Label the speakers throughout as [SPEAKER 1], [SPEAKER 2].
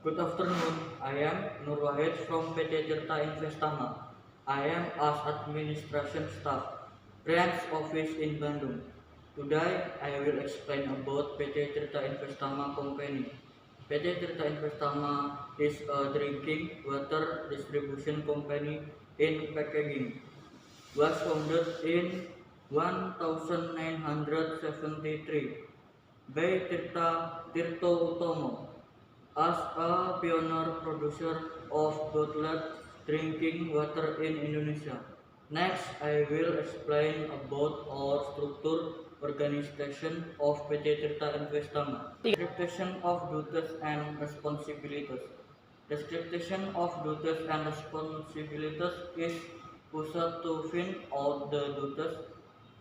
[SPEAKER 1] Good afternoon. I am Nur Wahid from PT Tirta Investama. I am as administration staff, branch office in Bandung. Today I will explain about PT Tirta Investama company. PT Tirta Investama is a drinking water distribution company in packaging. Was founded in 1973 by Tirto Utomo as a pioneer producer of bottled drinking water in Indonesia. Next, I will explain about our structure organization of PT Tirta Investama. Description of duties and responsibilities. Description of duties and responsibilities is pushed to find out the duties,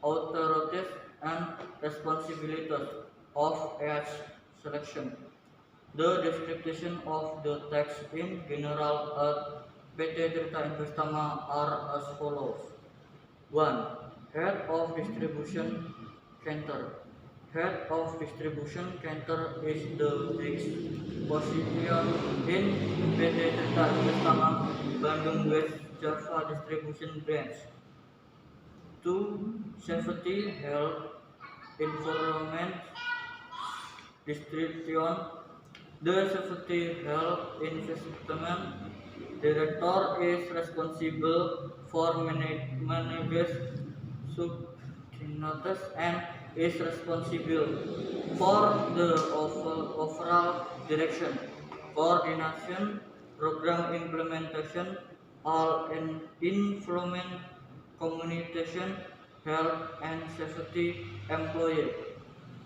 [SPEAKER 1] authorities, and responsibilities of each selection. The description of the text in general at PT Tirta Investama are as follows. 1. Head of distribution counter. Head of distribution counter is the next position in PT Tirta Investama Bandung West Java distribution branch. 2. Safety, health, environment, distribution. The Safety Health Investment Director is responsible for manages subordinates and is responsible for the overall direction, coordination, program implementation, all implement communication, health and safety employee.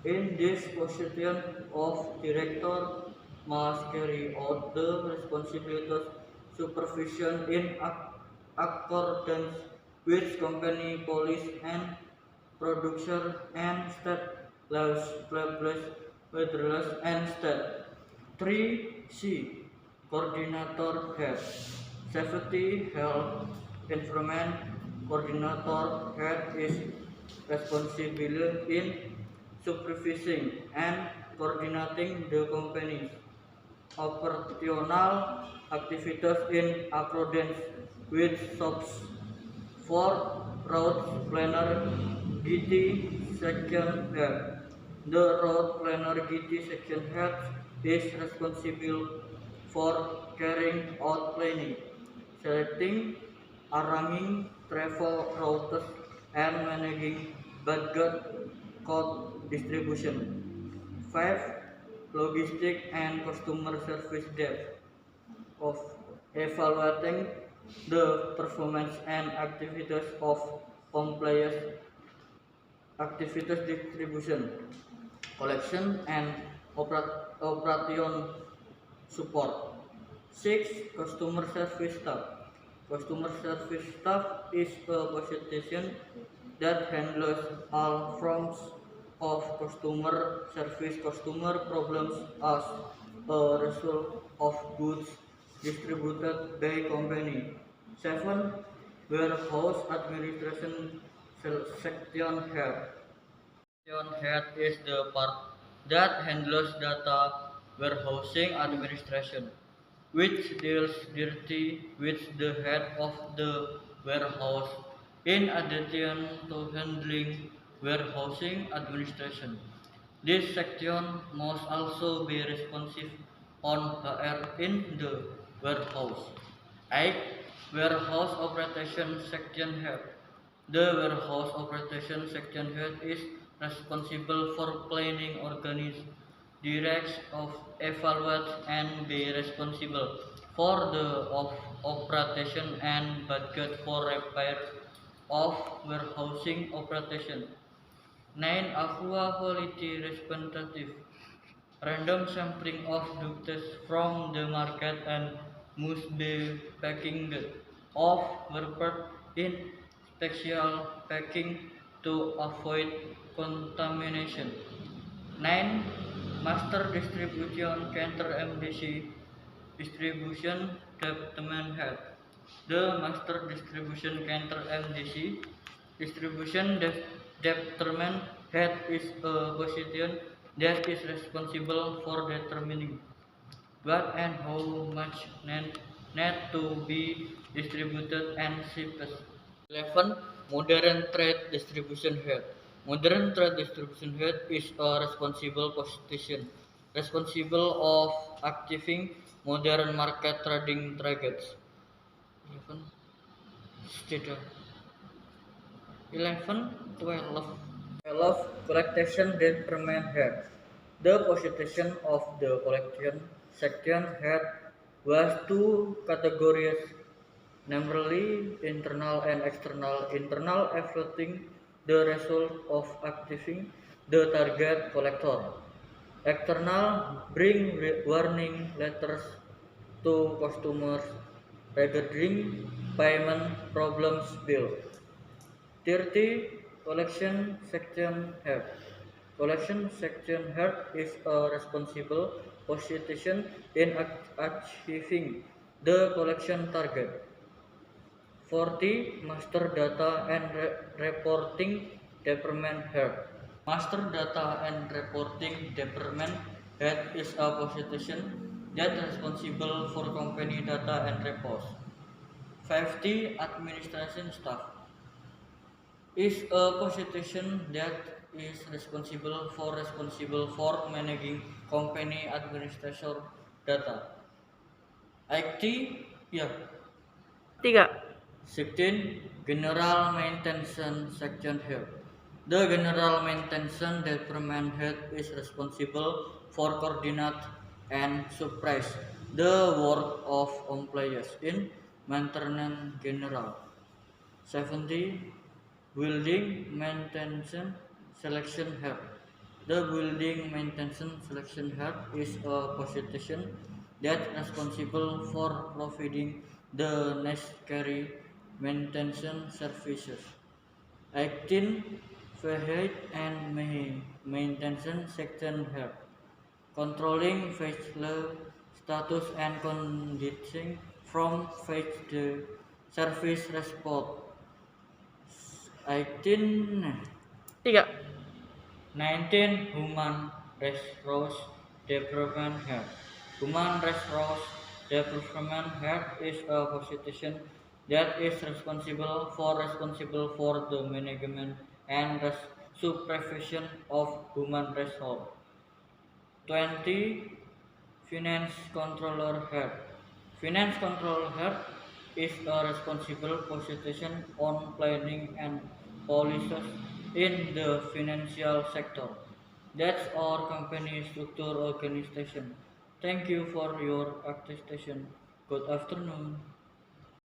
[SPEAKER 1] In this position of director must carry out the responsibilities supervision in accordance with company policy and production and state laws, federal and state. 3C. Coordinator head. Safety, health, environment coordinator head is responsible in supervising and coordinating the company's operational activities in accordance with SOPs. 4. Route Planner GT Section Head. The Route Planner GT Section Head is responsible for carrying out planning, selecting, arranging travel routes, and managing budget cost distribution. 5. Logistic and customer service depth of evaluating the performance and activities of compliance activities distribution, collection and operation support. 6. Customer service staff. Customer service staff is a position that handles all forms of customer service, customer problems as a result of goods distributed by company. 7. Warehouse administration section head. Section head is the part that handles data warehousing administration, which deals directly with the head of the warehouse in addition to handling warehousing administration. This section must also be responsive on HR in the warehouse. 8. Warehouse operation section head. The warehouse operation section head is responsible for planning, organize, direct, evaluate, and be responsible for the operation and budget for repair of warehousing operation. 9. Aqua quality representative. Random sampling of duties from the market and must be packaged of wrapped in special packing to avoid contamination. 9. Master Distribution Counter MDC Distribution Department Head. The Master Distribution Counter MDC Distribution Department Head is a position that is responsible for determining what and how much net to be distributed and shipped. 11. Modern trade distribution head. Modern trade distribution head is a responsible position responsible of activating modern market trading targets. 11. Stated. 11, 12. 12. Collection determinant head. The position of the collection section head was two categories, namely internal and external. Internal affecting the result of activating the target collector. External bring warning letters to customers regarding payment problems bill. 30. Collection section head. Collection section head is a responsible position in achieving the collection target. 40. Master data and reporting department head. Master data and reporting department head is a position that is responsible for company data and reports. 50. Administration staff is a position that is responsible for managing company administration data. IT, yeah.
[SPEAKER 2] 3.
[SPEAKER 1] 16. General Maintenance Section Head. The General Maintenance Department Head is responsible for coordinate and supervise the work of employees in maintenance general. 70. Building Maintenance Selection Head. The Building Maintenance Selection Head is a position that is responsible for providing the necessary maintenance services. 18. Vehicle and Maintenance Section Head. Controlling vehicle status and condition from vehicle service response. 18.
[SPEAKER 2] 3.
[SPEAKER 1] 19. Human Resource Development Head. Human Resource Development Head is a position that is responsible for the management and supervision of human resource. 20. Finance Controller Head. Finance Controller Head is a responsible position on planning and policies in the financial sector. That's our company structure organization. Thank you for your attention. Good afternoon.